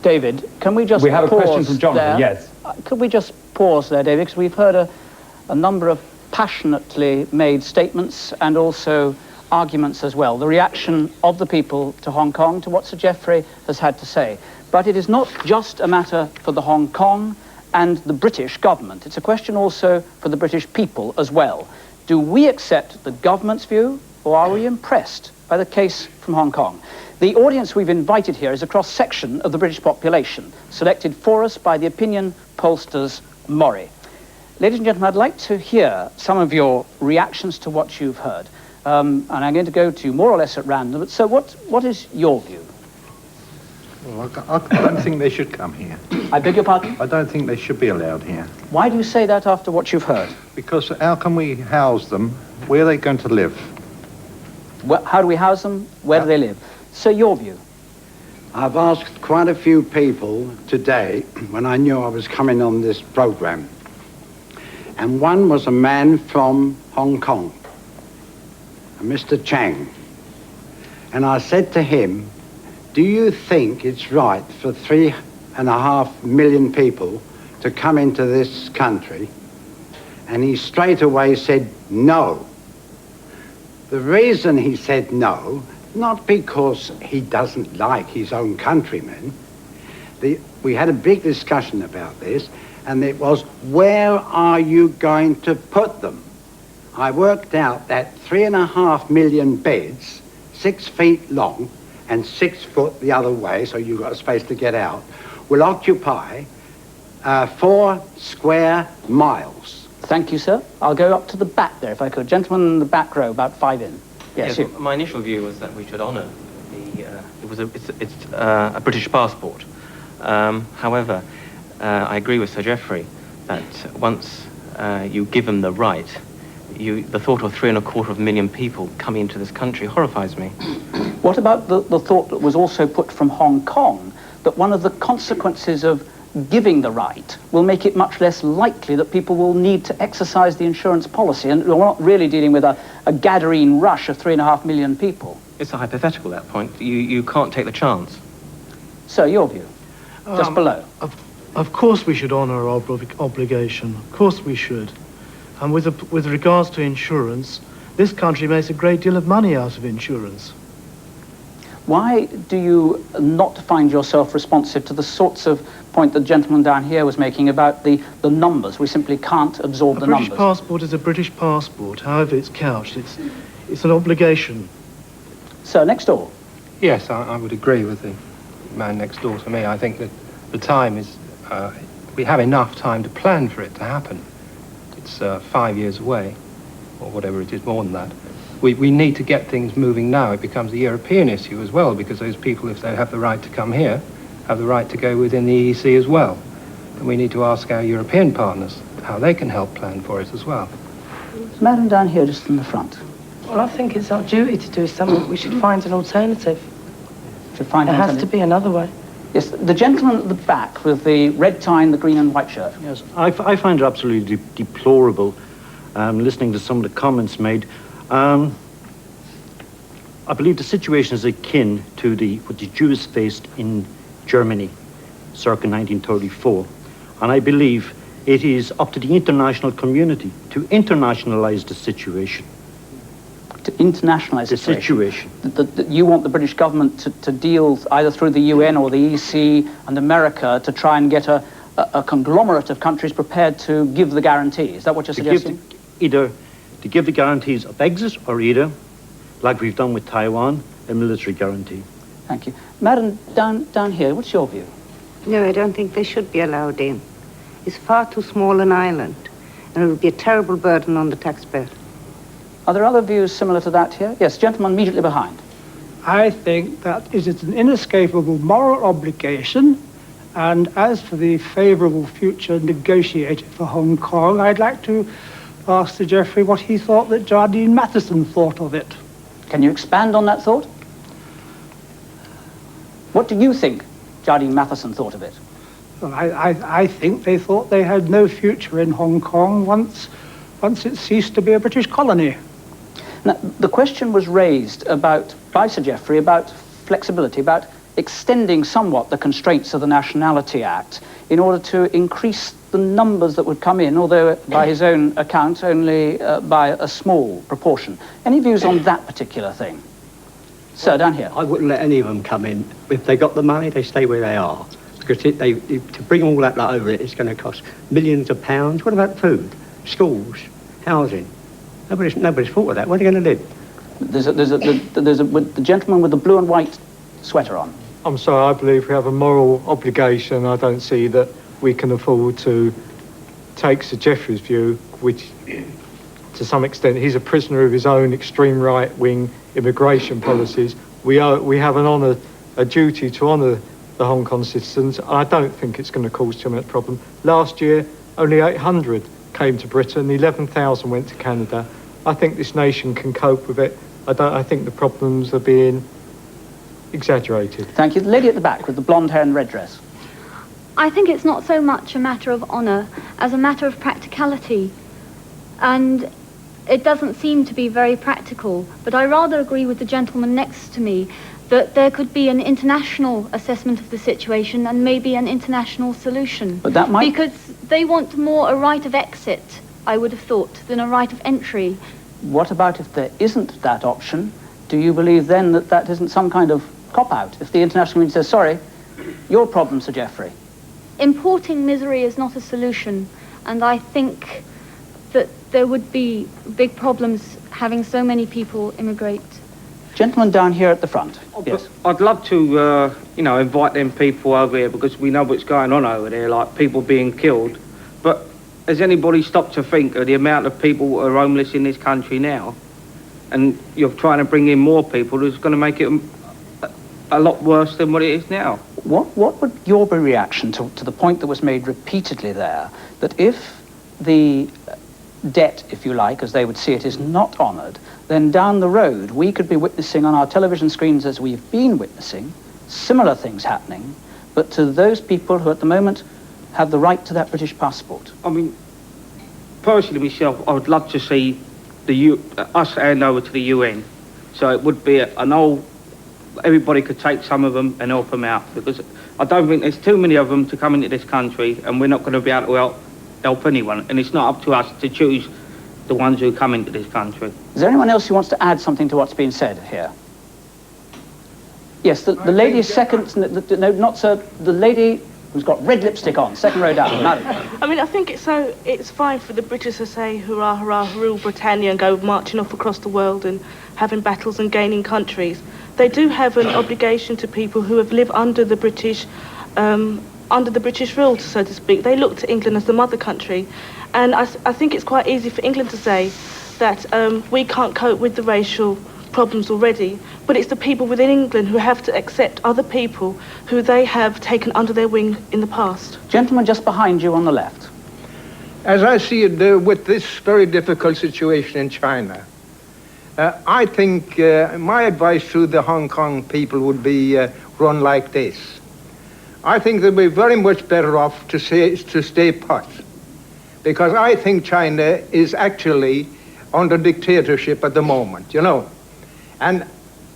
David, can we just We have a pause question from Jonathan, there? yes. Could we just pause there, David, because we've heard a number of passionately made statements and also arguments as well. The reaction of the people to Hong Kong, to what Sir Geoffrey has had to say. But it is not just a matter for the Hong Kong and the British government. It's a question also for the British people as well. Do we accept the government's view, or are we impressed by the case from Hong Kong? The audience we've invited here is a cross-section of the British population, selected for us by the opinion pollsters Mori. Ladies and gentlemen, I'd like to hear some of your reactions to what you've heard. And I'm going to go to you more or less at random. So what is your view? Well, I don't think they should come here. I beg your pardon? I don't think they should be allowed here. Why do you say that after what you've heard? Because how can we house them? Where are they going to live? How do we house them? Where do they live? So your view? I've asked quite a few people today when I knew I was coming on this program. And one was a man from Hong Kong, a Mr. Chang. And I said to him, do you think it's right for 3.5 million people to come into this country? And he straight away said no. The reason he said no, not because he doesn't like his own countrymen. We had a big discussion about this, and it was, where are you going to put them? I worked out that 3.5 million beds, 6 feet long and 6 foot the other way, so you've got a space to get out, will occupy 4 square miles. Thank you, sir. I'll go up to the back there, if I could. Gentleman in the back row, about 5 in. Yes, yes, my initial view was that we should honour it's a British passport. However, I agree with Sir Geoffrey that once you give them the right, the thought of 3.25 million people coming into this country horrifies me. What about the thought that was also put from Hong Kong, that one of the consequences of giving the right will make it much less likely that people will need to exercise the insurance policy, and we're not really dealing with a Gadarene rush of 3.5 million people? It's a hypothetical at that point. You can't take the chance. Sir, your view? Just below. Of course we should honour our obligation. Of course we should. And with regards to insurance, this country makes a great deal of money out of insurance. Why do you not find yourself responsive to the sorts of point the gentleman down here was making about the numbers? We simply can't absorb the numbers. A British passport is a British passport, however it's couched. It's an obligation. Sir, next door. Yes, I would agree with the man next door to me. I think that the time is, we have enough time to plan for it to happen. It's 5 years away, or whatever it is, more than that. We need to get things moving now. It becomes a European issue as well, because those people, if they have the right to come here, have the right to go within the EEC as well. And we need to ask our European partners how they can help plan for it as well. Madam down here, just in the front. Well, I think it's our duty to do something. We should find an alternative. Should find an alternative. alternative. There has to be another way. Yes, the gentleman at the back with the red tie and the green and white shirt. Yes, I find it absolutely deplorable listening to some of the comments made. I believe the situation is akin to what the Jews faced in Germany circa 1934. And I believe it is up to the international community to internationalize the situation. To internationalise the situation. You want the British government to deal either through the UN or the EC and America to try and get a conglomerate of countries prepared to give the guarantee. Is that what you're suggesting? Either to give the guarantees of exit, or either, like we've done with Taiwan, a military guarantee. Thank you. Madam, down here, what's your view? No, I don't think they should be allowed in. It's far too small an island, and it would be a terrible burden on the taxpayer. Are there other views similar to that here? Yes, gentleman immediately behind. I think that it is an inescapable moral obligation, and as for the favourable future negotiated for Hong Kong, I'd like to ask Sir Geoffrey what he thought that Jardine Matheson thought of it. Can you expand on that thought? What do you think Jardine Matheson thought of it? Well, I think they thought they had no future in Hong Kong once it ceased to be a British colony. Now, the question was raised by Sir Geoffrey about flexibility, about extending somewhat the constraints of the Nationality Act in order to increase the numbers that would come in, although by his own account only by a small proportion. Any views on that particular thing? Sir, down here. I wouldn't let any of them come in. If they got the money, they stay where they are. Because to bring all that lot over it, it's going to cost millions of pounds. What about food, schools, housing? Nobody's thought of that. Where are they going to live? There's the gentleman with the blue and white sweater on. I'm sorry, I believe we have a moral obligation. I don't see that we can afford to take Sir Geoffrey's view, which to some extent he's a prisoner of his own extreme right-wing immigration policies. We have a duty to honour the Hong Kong citizens. I don't think it's going to cause too much problem. Last year, only 800 came to Britain, 11,000 went to Canada. I think this nation can cope with it. I think the problems are being exaggerated. Thank you. The lady at the back with the blonde hair and red dress. I think it's not so much a matter of honour as a matter of practicality. And it doesn't seem to be very practical, but I rather agree with the gentleman next to me that there could be an international assessment of the situation and maybe an international solution. But that might... Because they want more a right of exit, I would have thought, than a right of entry. What about if there isn't that option? Do you believe then that that isn't some kind of cop-out? If the international community says, sorry, your problem, Sir Geoffrey. Importing misery is not a solution, and I think that there would be big problems having so many people immigrate. Gentleman down here at the front. Yes. I'd love to, invite them people over here because we know what's going on over there, like people being killed. But has anybody stopped to think of the amount of people who are homeless in this country now? And you're trying to bring in more people who's going to make it a lot worse than what it is now. What would your reaction to the point that was made repeatedly there, that if the debt, if you like, as they would see it, is not honoured, then down the road we could be witnessing on our television screens, as we've been witnessing, similar things happening, but to those people who at the moment have the right to that British passport? I mean, personally myself, I would love to see us hand over to the UN. So it would be everybody could take some of them and help them out, because I don't think there's too many of them to come into this country and we're not going to be able to help anyone, and it's not up to us to choose the ones who come into this country. Is there anyone else who wants to add something to what's been said here? Yes, the lady second, no, not sir, the lady who's got red lipstick on, second row down. Madam. I mean, I think it's fine for the British to say hurrah, hurrah, rule Britannia and go marching off across the world and having battles and gaining countries. They do have an obligation to people who have lived under the British rule, so to speak. They look to England as the mother country. And I think it's quite easy for England to say that we can't cope with the racial problems already, but it's the people within England who have to accept other people who they have taken under their wing in the past. Gentleman just behind you on the left. As I see it, with this very difficult situation in China, I think my advice to the Hong Kong people would be run like this. I think they'd be very much better off to stay put, because I think China is actually under dictatorship at the moment, you know. And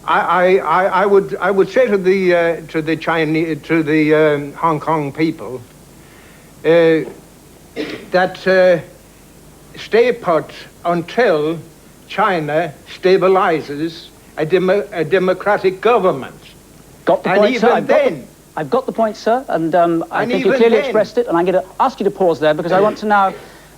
I would say to the Hong Kong people that stay put until China stabilizes a democratic government. Got the point, sir. I've got the point, sir, and I think you clearly expressed it, and I'm going to ask you to pause there because I want to now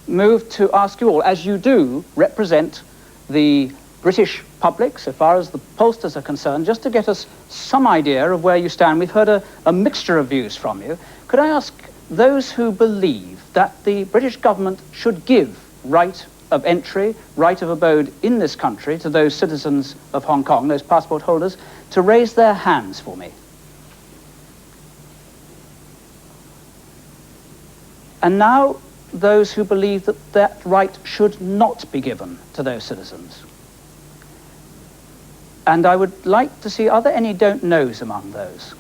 move to ask you all, as you do represent the British public, so far as the pollsters are concerned, just to get us some idea of where you stand. We've heard a mixture of views from you. Could I ask those who believe that the British government should give right of entry, right of abode in this country to those citizens of Hong Kong, those passport holders, to raise their hands for me? And now, those who believe that that right should not be given to those citizens. And I would like to see, are there any don't knows among those?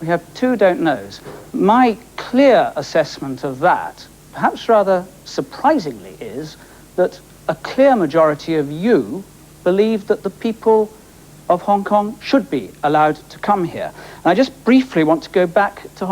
We have two don't knows. My clear assessment of that, perhaps rather surprisingly, is that a clear majority of you believe that the people of Hong Kong should be allowed to come here. And I just briefly want to go back to